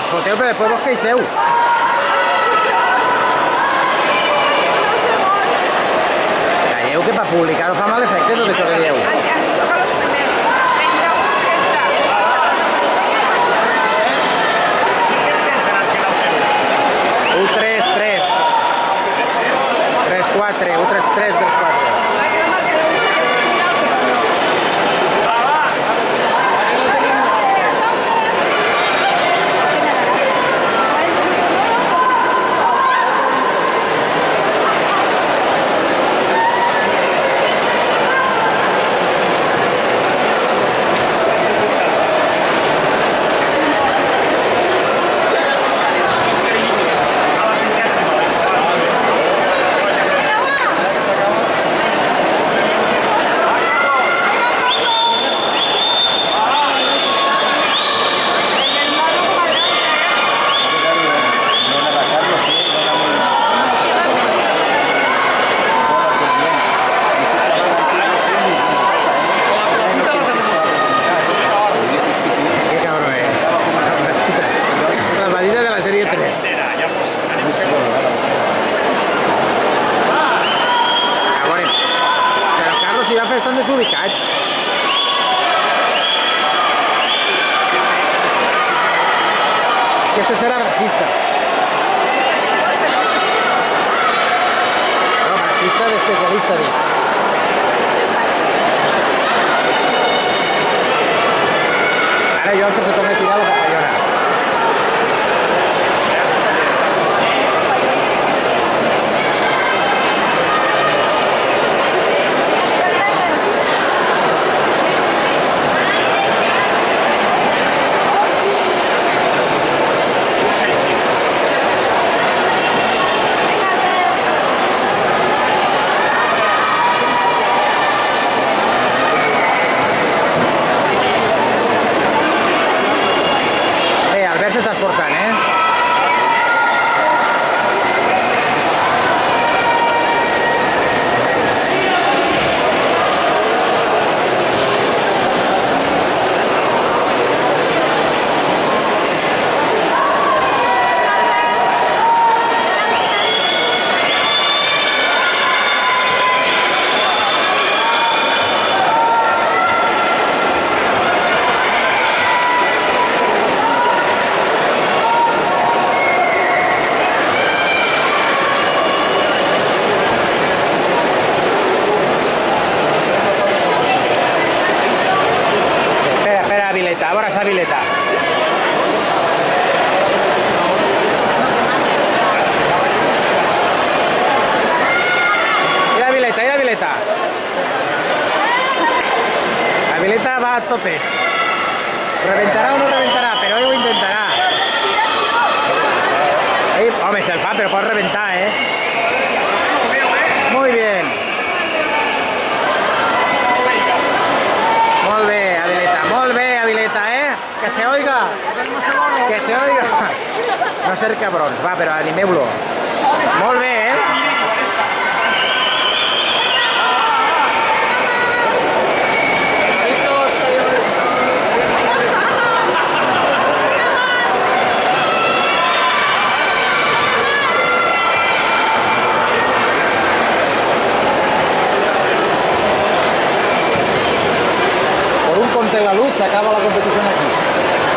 escolteu, però després vos queixeu. Calleu, que per publicar-ho fa mal efecte tot això que dieu. Toca los primers. Venga, 1:30. U3, 3. 3, 4. U3, 3, 3, 4. Estan desubicats. És que este serà racista. No, racista d'especialista, dic. Ara jo se torna a tirar la papallona. S'està esforçant, A veure esa vileta. I la vileta, i la vileta. La vileta va a totes. Reventarà o no reventarà, però ell ho intentarà. Home, se'l fa, però pot reventar, Muy bien. Molt bé, Avileta, molt bé, Avileta, Que se oiga. Que se oiga. No ser cabrons, va, però animeu-lo. Molt bé, Por un conte la luz se acaba la competición aquí.